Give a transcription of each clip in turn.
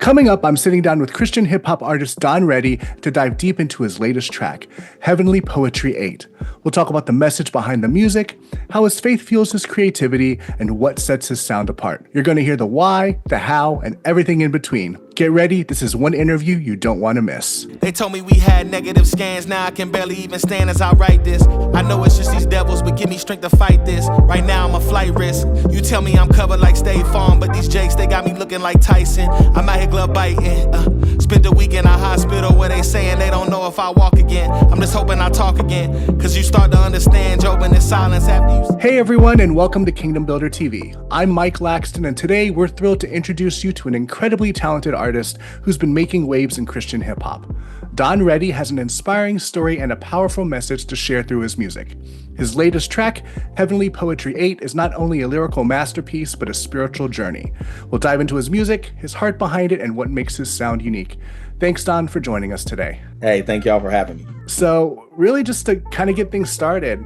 Coming up, I'm sitting down with Christian hip-hop artist Don Reddy to dive deep into his latest track, Heavenly Poetry 8. We'll talk about the message behind the music, how his faith fuels his creativity, and what sets his sound apart. You're going to hear the why, the how, and everything in between. Get ready, this is one interview you don't want to miss. They told me we had negative scans, now I can barely even stand as I write this. I know it's just these devils, but give me strength to fight this. Right now I'm a flight risk. You tell me I'm covered like State Farm, but these Jakes, they got me looking like Tyson. I'm out here glove biting. Spent the week in a hospital where they saying they don't know if I walk again. I'm just hoping I talk again, cause you start to understand Job in his silence after you. Hey everyone, and welcome to Kingdom Builder TV. I'm Mike Laxton, and today we're thrilled to introduce you to an incredibly talented artist who's been making waves in Christian hip-hop. Don Reddy has an inspiring story and a powerful message to share through his music. His latest track, Heavenly Poetry 8, is not only a lyrical masterpiece, but a spiritual journey. We'll dive into his music, his heart behind it, and what makes his sound unique. Thanks, Don, for joining us today. Hey, thank y'all for having me. So, really just to kind of get things started,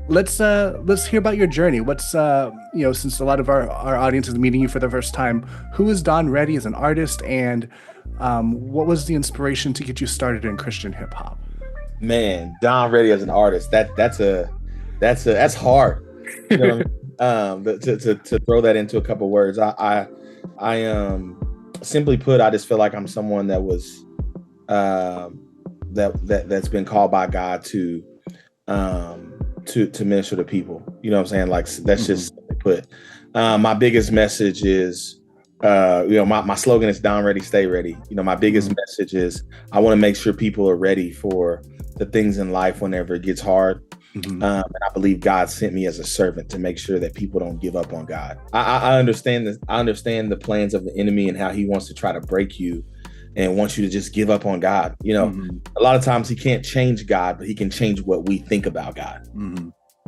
let's hear about your journey. What's since a lot of our audience is meeting you for the first time, who is Don Reddy as an artist, and what was the inspiration to get you started in Christian hip hop? Man, Don Reddy as an artist, that's hard. You know, to throw that into a couple of words. I simply put, I just feel like I'm someone that was that's been called by God to minister to people. You know what I'm saying? Like, that's just simply put. My biggest message is, my slogan is Don Ready, Stay Ready. You know, my biggest message is I want to make sure people are ready for the things in life whenever it gets hard. And I believe God sent me as a servant to make sure that people don't give up on God. I understand this. I understand the plans of the enemy and how he wants to try to break you and wants you to just give up on God. You know, a lot of times he can't change God, but he can change what we think about God.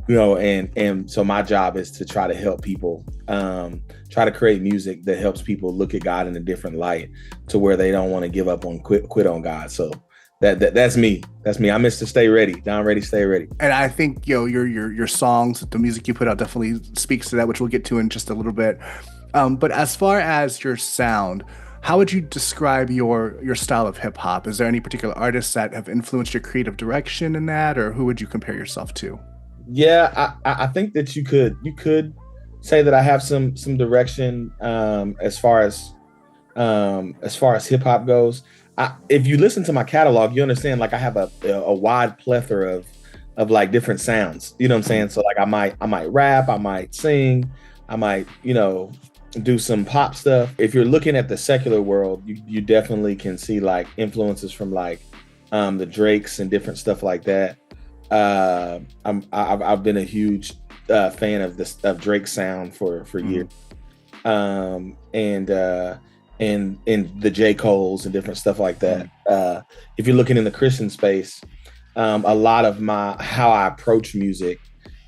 You know, and so my job is to try to help people, try to create music that helps people look at God in a different light, to where they don't want to give up on quit on God. So that's me. That's me. I'm Mr. Stay Ready. Don Ready, Stay Ready. And I think, your songs, the music you put out definitely speaks to that, which we'll get to in just a little bit. But as far as your sound, how would you describe your style of hip hop? Is there any particular artists that have influenced your creative direction in that, or who would you compare yourself to? Yeah, I think that you could say that I have some direction as far as hip hop goes. If you listen to my catalog, you understand, like, I have a wide plethora of like different sounds. You know what I'm saying? So like I might rap, I might sing, I might, do some pop stuff. If you're looking at the secular world, you definitely can see like influences from like the Drakes and different stuff like that. I've been a huge fan of Drake's sound for years, and the J. Cole's and different stuff like that. If you're looking in the Christian space, a lot of how I approach music,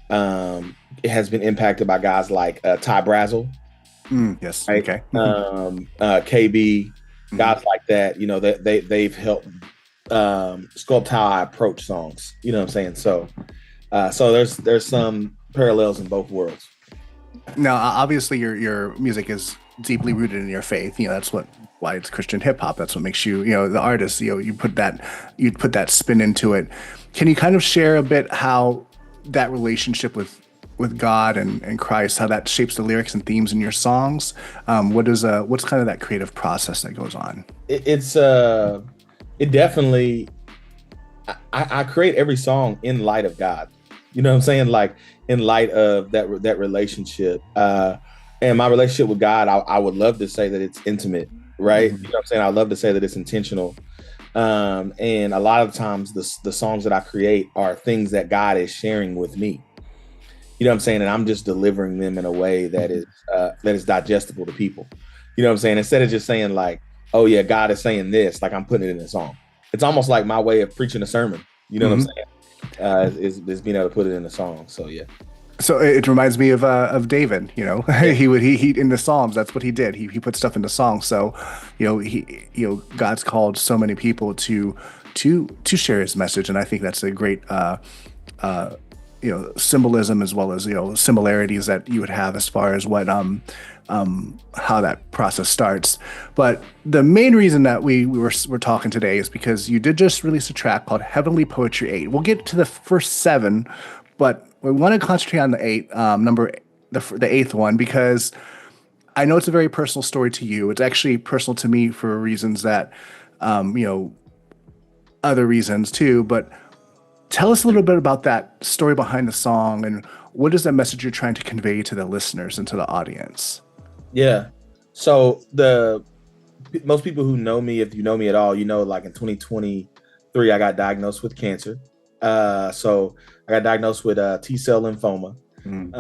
it has been impacted by guys like Ty Brazzle. Yes. Right? Okay. KB, guys like that. You know, they've helped sculpt how I approach songs. You know what I'm saying? So there's some parallels in both worlds. Now, obviously, your music is deeply rooted in your faith. That's why it's Christian hip hop. That's what makes you, the artist. You put that spin into it. Can you kind of share a bit how that relationship with God and Christ, how that shapes the lyrics and themes in your songs? What's kind of that creative process that goes on? It definitely, I create every song in light of God. You know what I'm saying? Like, in light of that relationship. And my relationship with God, I would love to say that it's intimate, right? You know what I'm saying? I love to say that it's intentional. And a lot of times the songs that I create are things that God is sharing with me. You know what I'm saying? And I'm just delivering them in a way that is digestible to people. You know what I'm saying? Instead of just saying like, oh yeah, God is saying this, like I'm putting it in a song. It's almost like my way of preaching a sermon. You know what I'm saying? Is being able to put it in a song. So yeah. So it reminds me of David. He in the Psalms, that's what he did. He put stuff into songs. So, God's called so many people to share his message, and I think that's a great symbolism as well as similarities that you would have as far as what how that process starts. But the main reason that we're talking today is because you did just release a track called Heavenly Poetry 8. We'll get to the first 7, but we want to concentrate on the 8 the eighth one, because I know it's a very personal story to you. It's actually personal to me for reasons that other reasons too, but tell us a little bit about that story behind the song, and what is that message you're trying to convey to the listeners and to the audience? Yeah. So most people who know me, if you know me at all, like in 2023, I got diagnosed with cancer. So I got diagnosed with T-cell lymphoma. And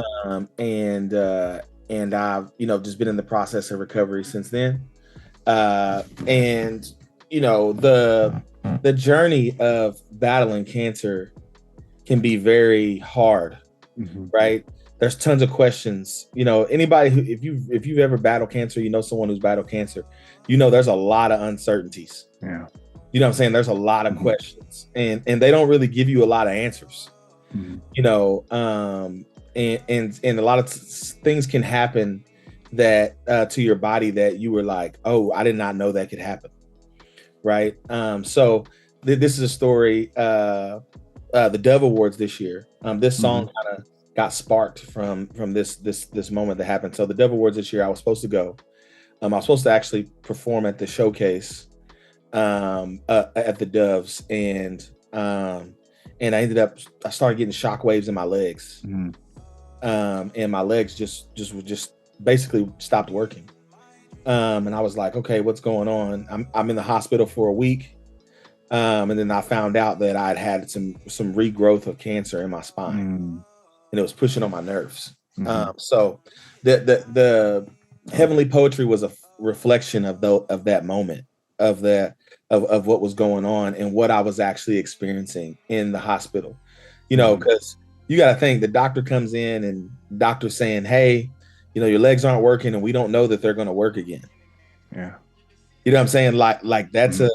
I've, just been in the process of recovery since then. And the journey of battling cancer can be very hard, right? There's tons of questions. Anybody who, if you've ever battled cancer, someone who's battled cancer, there's a lot of uncertainties. Yeah. You know what I'm saying? There's a lot of questions, and they don't really give you a lot of answers. And a lot of things can happen that to your body that you were like, oh, I did not know that could happen. Right. So this is a story, the Dove Awards this year. This song kind of got sparked from this moment that happened. So the Dove Awards this year, I was supposed to go. I was supposed to actually perform at the showcase at the Doves, and I started getting shockwaves in my legs, and my legs just basically stopped working. And I was like, okay, what's going on? I'm in the hospital for a week. And then I found out that I'd had some regrowth of cancer in my spine, and it was pushing on my nerves. So the Heavenly Poetry was a reflection of that moment, of what was going on and what I was actually experiencing in the hospital. Because you got to think, the doctor comes in and doctor's saying, hey, your legs aren't working and we don't know that they're going to work again. Yeah. You know what I'm saying? Like that's a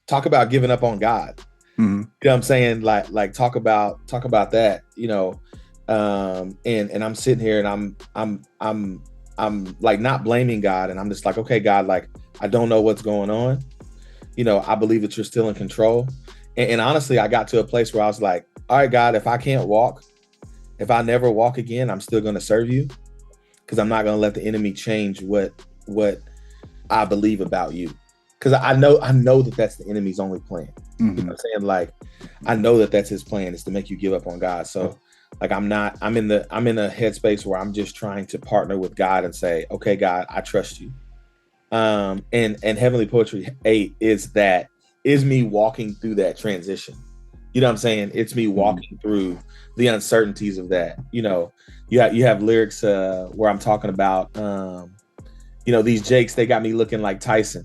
talk about giving up on God. You know what I'm saying? Like talk about that, and I'm sitting here and I'm like not blaming God, and I'm just like, okay, God, like I don't know what's going on. I believe that you're still in control. And honestly, I got to a place where I was like, all right, God, if I can't walk, if I never walk again, I'm still going to serve you, because I'm not going to let the enemy change what I believe about you. Because I know that that's the enemy's only plan. You know what I'm saying? Like, I know that that's his plan, is to make you give up on God. So like, I'm in a headspace where I'm just trying to partner with God and say, okay, God, I trust you. And Heavenly Poetry 8 is me walking through that transition. You know what I'm saying? It's me walking through the uncertainties of that. You have lyrics where I'm talking about, these Jakes, they got me looking like Tyson.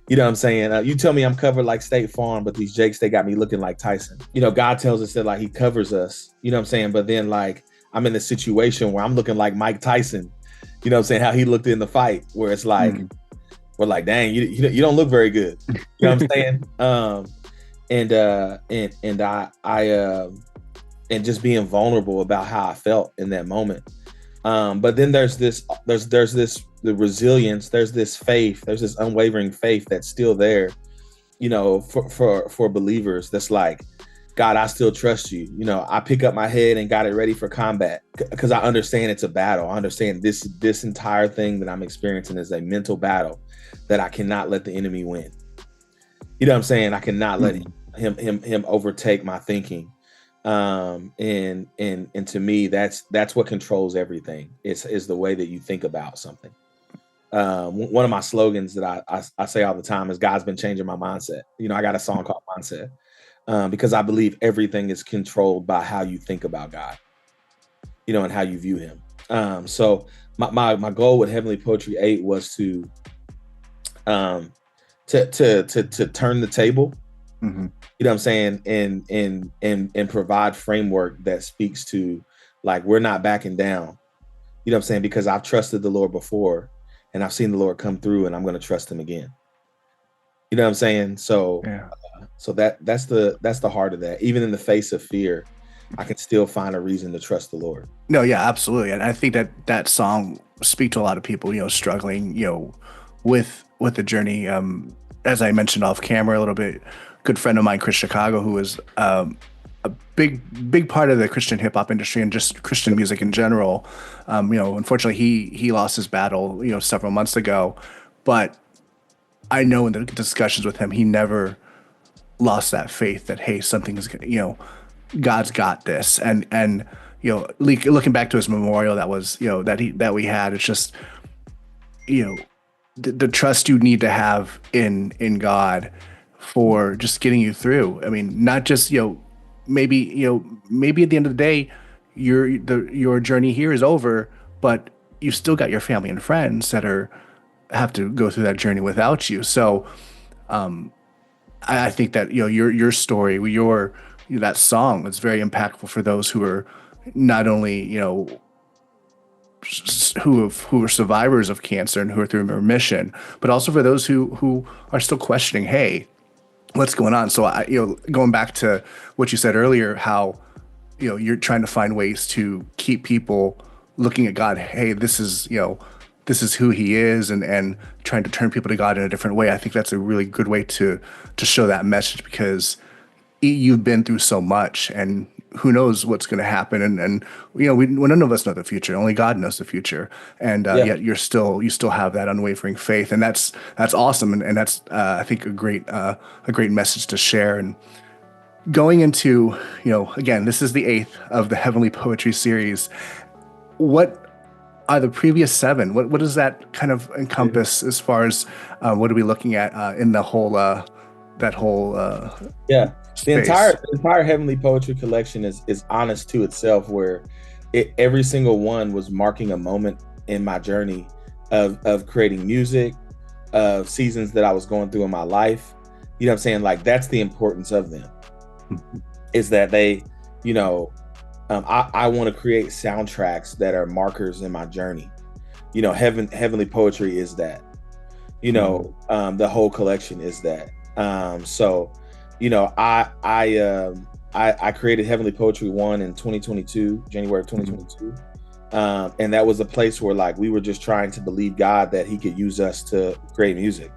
You know what I'm saying? You tell me I'm covered like State Farm, but these Jakes, they got me looking like Tyson. God tells us that like he covers us, you know what I'm saying? But then like I'm in a situation where I'm looking like Mike Tyson, you know what I'm saying? How he looked in the fight, where it's like, we're like, dang, you don't look very good. You know what I'm saying? And just being vulnerable about how I felt in that moment. But then there's the resilience, there's this faith, there's this unwavering faith that's still there, for believers. That's like, God, I still trust you. I pick up my head and got it ready for combat, because I understand it's a battle. I understand this entire thing that I'm experiencing is a mental battle that I cannot let the enemy win. You know what I'm saying? I cannot let him overtake my thinking. And to me, that's what controls everything. Is the way that you think about something. One of my slogans that I say all the time is, God's been changing my mindset. I got a song called Mindset, because I believe everything is controlled by how you think about God, and how you view him. So my goal with Heavenly Poetry 8 was to turn the table. You know what I'm saying? And provide framework that speaks to, like, we're not backing down. You know what I'm saying? Because I've trusted the Lord before, and I've seen the Lord come through, and I'm going to trust him again. You know what I'm saying? So, yeah. So that's the heart of that. Even in the face of fear, I can still find a reason to trust the Lord. No, yeah, absolutely. And I think that that song speak to a lot of people, struggling, with the journey. As I mentioned off camera a little bit, good friend of mine, Chris Chicago, who is a big part of the Christian hip hop industry and just Christian music in general. Unfortunately, he lost his battle, several months ago, but I know in the discussions with him, he never lost that faith that, hey, something's, God's got this. And looking back to his memorial that was, that we had, it's just, the trust you need to have in God for just getting you through. I mean, not just, maybe at the end of the day, your journey here is over, but you've still got your family and friends that have to go through that journey without you. So, I think that your story, that song is very impactful for those who are not only who are survivors of cancer and who are through remission, but also for those who are still questioning, hey, what's going on? So going back to what you said earlier, how you're trying to find ways to keep people looking at God. Hey, this is who He is, and trying to turn people to God in a different way. I think that's a really good way to show that message, because you've been through so much, and who knows what's going to happen. And none of us know the future. Only God knows the future. And yet you still have that unwavering faith, and that's awesome. And that's I think a great message to share. And going into again, this is the 8th of the Heavenly Poetry series. What are the previous 7? What does that kind of encompass as far as what are we looking at in the whole that whole space? The entire Heavenly Poetry collection is honest to itself, where every single one was marking a moment in my journey of creating music, of seasons that I was going through in my life. You know what I'm saying? Like, that's the importance of them, is that they, I want to create soundtracks that are markers in my journey. Heavenly Poetry is that. The whole collection is that. I created Heavenly Poetry 1 in 2022, January of 2022. And that was a place where, like, we were just trying to believe God that He could use us to create music.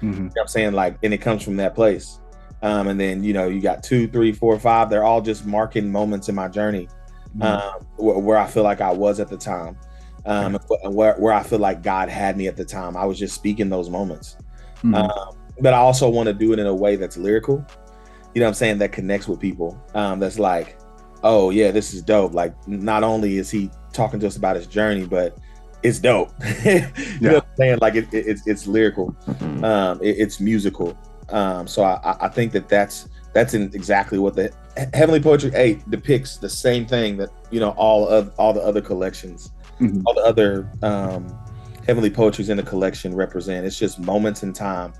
You know what I'm saying? Like, and it comes from that place. And then, you got 2, 3, 4, 5. They're all just marking moments in my journey, where I feel like I was at the time, and where I feel like God had me at the time. I was just speaking those moments. But I also want to do it in a way that's lyrical, you know what I'm saying, that connects with people. That's like, oh yeah, this is dope. Like, not only is he talking to us about his journey, but it's dope. You know what I'm saying? Like, it's lyrical. It's musical. So I think that's exactly what the Heavenly Poetry 8 depicts, the same thing that, all the other collections, all the other Heavenly Poetries in the collection represent. It's just moments in time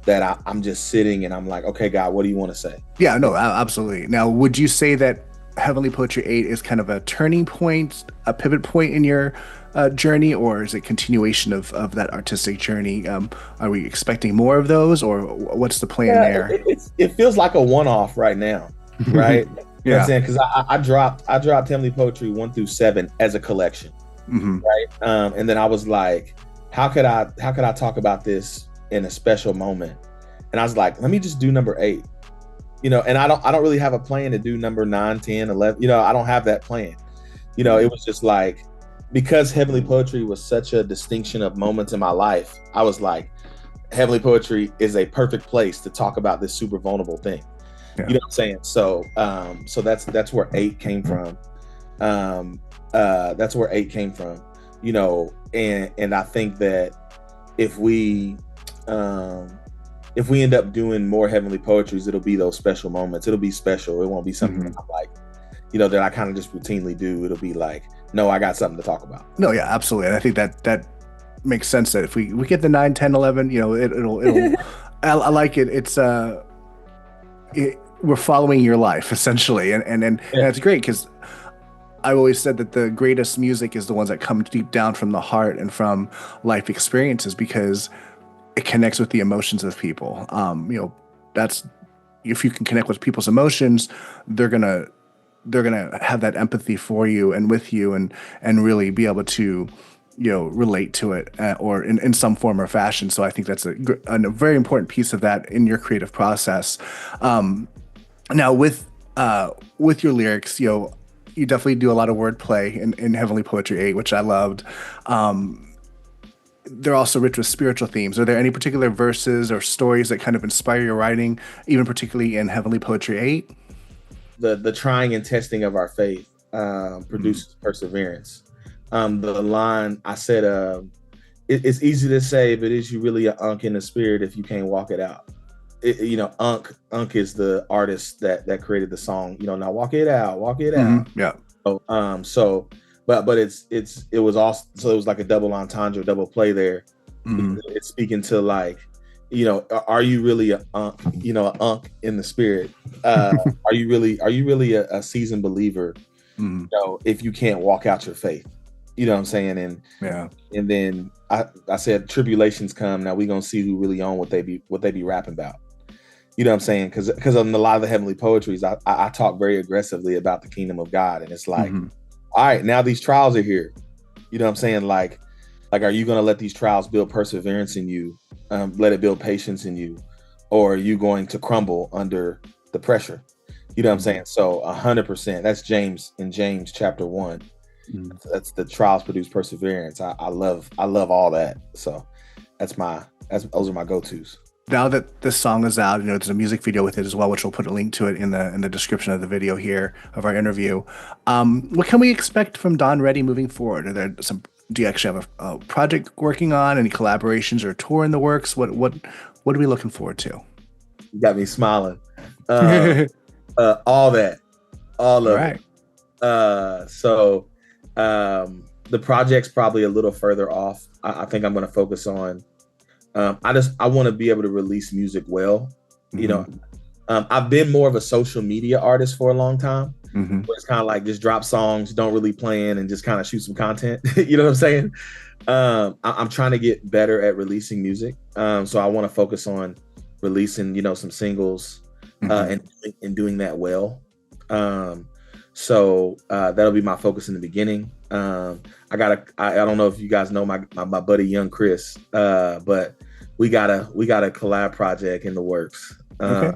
that I'm just sitting and I'm like, okay, God, what do you want to say? Yeah, no, absolutely. Now, would you say that Heavenly Poetry 8 is kind of a turning point, a pivot point in your journey, or is it continuation of that artistic journey? Are we expecting more of those, or what's the plan there? It feels like a one-off right now, right? You know what I'm saying? Because I dropped Heavenly Poetry 1 through 7 as a collection, right? And then I was like, how could I talk about this in a special moment? And I was like, let me just do number 8. And I don't really have a plan to do number 9, 10, 11. I don't have that plan. It was just like, because Heavenly Poetry was such a distinction of moments in my life, I was like, Heavenly Poetry is a perfect place to talk about this super vulnerable thing. Yeah. You know what I'm saying? So that's where 8 came from. That's where 8 came from. And I think that if we end up doing more Heavenly Poetries, it'll be those special moments. It'll be special. It won't be something that I'm like, that I kind of just routinely do. It'll be like, no, I got something to talk about. No, yeah, absolutely. And I think that makes sense, that if we get the 9, 10, 11, it'll I like it. It's we're following your life essentially. And that's great, because I've always said that the greatest music is the ones that come deep down from the heart and from life experiences, because it connects with the emotions of people. That's, if you can connect with people's emotions, they're gonna they're going to have that empathy for you and with you, and really be able to, relate to it, or in some form or fashion. So I think that's a very important piece of that in your creative process. Now with your lyrics, you definitely do a lot of wordplay in Heavenly Poetry 8, which I loved. They're also rich with spiritual themes. Are there any particular verses or stories that kind of inspire your writing, even particularly in Heavenly Poetry 8? The trying and testing of our faith produces perseverance. The line I said, it's easy to say, but is you really an unk in the spirit if you can't walk it out? Unk is the artist that created the song. Now walk it out. Yeah. But it was also, so it was like a double entendre, double play there. Mm-hmm. It's speaking to like, are you really a unk in the spirit? Are you really a seasoned believer? Mm-hmm. If you can't walk out your faith, you know what I'm saying? And then I said tribulations come. Now we gonna see who really own what they be rapping about. You know what I'm saying? Because on a lot of the heavenly poetries, I talk very aggressively about the kingdom of God, and it's like, all right, now these trials are here. You know what I'm saying? Like, are you going to let these trials build perseverance in you? Let it build patience in you? Or are you going to crumble under the pressure? You know what I'm saying? So 100%, that's James in James chapter 1. That's the trials produce perseverance. I love all that. So those are my go-tos. Now that this song is out, there's a music video with it as well, which we'll put a link to it in the description of the video here of our interview. What can we expect from Don Reddy moving forward? Do you actually have a project working on, any collaborations or a tour in the works? What are we looking forward to? You got me smiling. All of right. it. So the project's probably a little further off. I think I'm going to focus on. I want to be able to release music well. I've been more of a social media artist for a long time. Where it's kind of like just drop songs, don't really plan, and just kind of shoot some content. You know what I'm saying? I'm trying to get better at releasing music. So I want to focus on releasing, some singles and doing that well. So that'll be my focus in the beginning. I don't know if you guys know my buddy Young Chris, but we got a collab project in the works. Okay.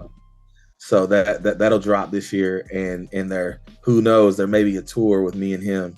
So that'll drop this year, and there, who knows, there may be a tour with me and him.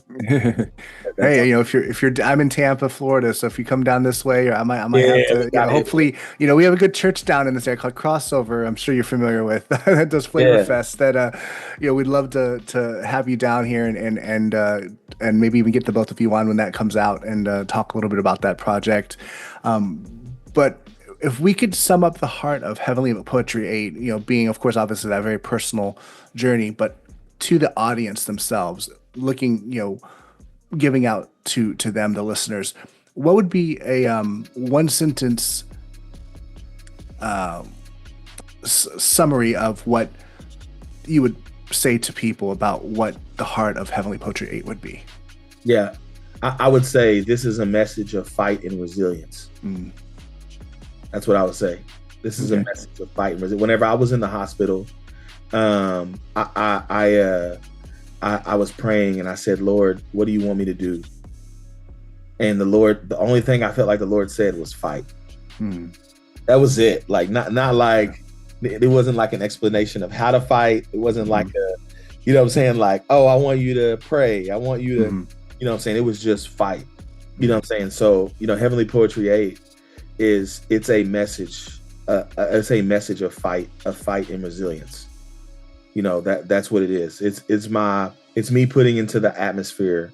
Hey, I'm in Tampa, Florida, so if you come down this way, I might have to. Hopefully, we have a good church down in this area called Crossover. I'm sure you're familiar with that does Flavor Fest. That we'd love to have you down here and maybe even get the both of you on when that comes out and talk a little bit about that project. But if we could sum up the heart of Heavenly Poetry 8, being, of course, obviously that very personal journey, but to the audience themselves, looking, giving out to them, the listeners, what would be a one sentence summary of what you would say to people about what the heart of Heavenly Poetry 8 would be? Yeah, I would say this is a message of fight and resilience. That's what I would say. This is a message of fight and resilience. Whenever I was in the hospital, I was praying and I said, Lord, what do you want me to do? And the only thing I felt like the Lord said was fight. That was it. Like, not like, it wasn't like an explanation of how to fight. It wasn't like you know what I'm saying? Like, oh, I want you to pray. I want you to, you know what I'm saying? It was just fight. You know what I'm saying? So, Heavenly Poetry 8 it's a message. It's a message of fight and resilience. That's what it is. It's me putting into the atmosphere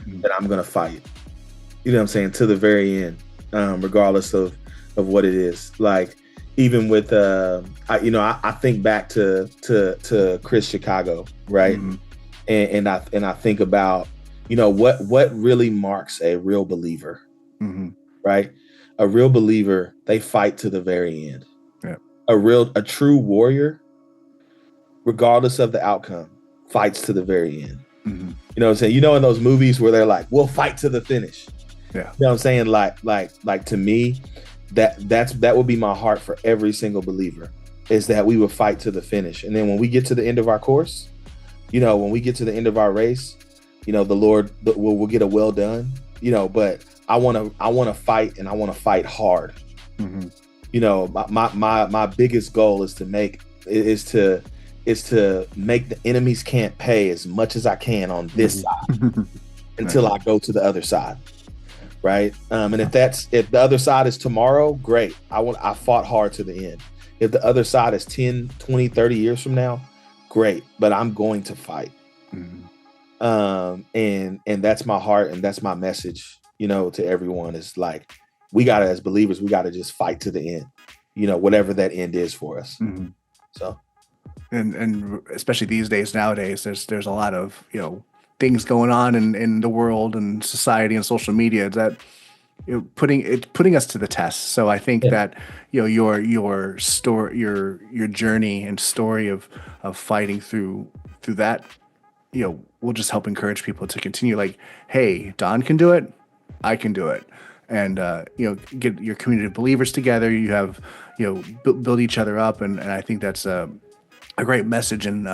that I'm going to fight. You know what I'm saying? To the very end, regardless of what it is. Like, even with, I think back to Chris Chicago, right? And I think about, what really marks a real believer, right? A real believer, they fight to the very end. Yeah. A true warrior, regardless of the outcome, fights to the very end. You know what I'm saying? In those movies where they're like, we'll fight to the finish. Yeah. You know what I'm saying? Like to me, that would be my heart for every single believer, is that we would fight to the finish. And then when we get to the end of our course, when we get to the end of our race, the Lord will get a well done, but I want to fight, and I want to fight hard. My biggest goal is to make the enemies can't pay as much as I can on this side until I go to the other side. Right. And if the other side is tomorrow, great. I fought hard to the end. If the other side is 10, 20, 30 years from now, great. But I'm going to fight. And that's my heart, and that's my message, to everyone, is like, as believers, we gotta just fight to the end, whatever that end is for us. So, and especially these days, nowadays, there's a lot of, things going on in the world and society and social media that putting us to the test. So I think that your story, your journey and story of fighting through that, will just help encourage people to continue. Like, hey, Don can do it, I can do it, and get your community of believers together. You have build each other up, and I think that's a great message, and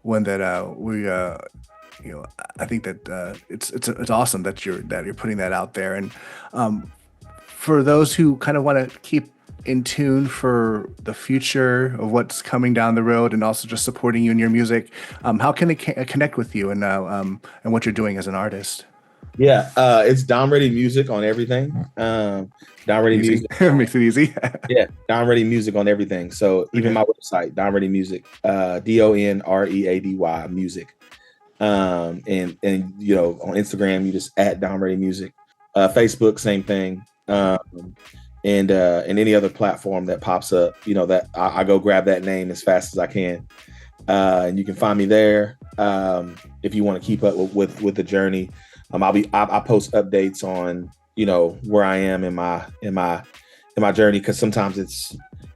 one that we. I think that it's awesome that you're putting that out there. And for those who kind of want to keep in tune for the future of what's coming down the road, and also just supporting you in your music, how can they connect with you and what you're doing as an artist? Yeah, it's Don Ready Music on everything. Don Ready Music makes it easy. Yeah, Don Ready Music on everything. So even my website, Don Ready Music, DonReady Music. And on Instagram, you just @ Don Ready Music. Facebook, same thing. And any other platform that pops up, that I go grab that name as fast as I can. And you can find me there. If you want to keep up with the journey, I post updates on, where I am in my journey. 'Cause sometimes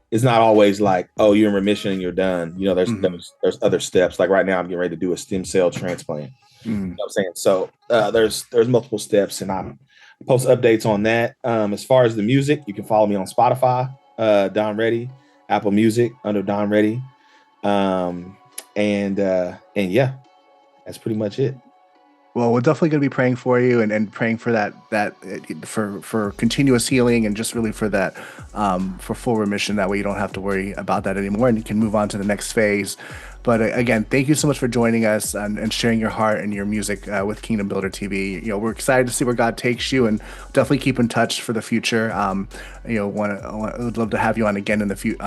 it's not always like, oh, you're in remission and you're done. There's other steps. Like right now, I'm getting ready to do a stem cell transplant. You know what I'm saying? So there's multiple steps, and I post updates on that. As far as the music, you can follow me on Spotify, Don Ready, Apple Music under Don Ready. And yeah, that's pretty much it. Well, we're definitely going to be praying for you and praying for that for continuous healing, and just really for that for full remission. That way you don't have to worry about that anymore, and you can move on to the next phase. But again, thank you so much for joining us and sharing your heart and your music with Kingdom Builder TV. We're excited to see where God takes you, and definitely keep in touch for the future. Would love to have you on again in the future.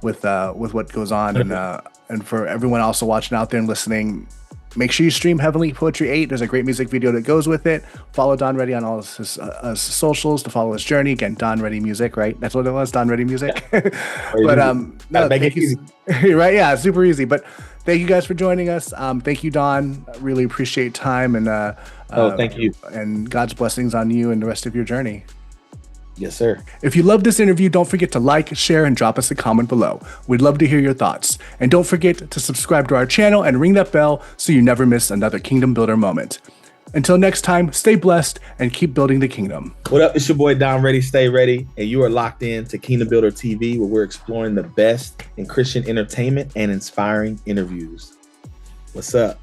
With what goes on, and for everyone also watching out there and listening. Make sure you stream Heavenly Poetry 8. There's a great music video that goes with it. Follow Don Ready on all his socials to follow his journey. Again, Don Ready Music, right? That's what it was, Don Ready Music. But thank you. Right? Yeah, super easy. But thank you guys for joining us. Thank you, Don. I really appreciate time, and thank you. And God's blessings on you and the rest of your journey. Yes, sir. If you love this interview, don't forget to like, share, and drop us a comment below. We'd love to hear your thoughts. And don't forget to subscribe to our channel and ring that bell so you never miss another Kingdom Builder moment. Until next time, stay blessed and keep building the kingdom. What up? It's your boy Don Ready, Stay Ready, and you are locked in to Kingdom Builder TV, where we're exploring the best in Christian entertainment and inspiring interviews. What's up?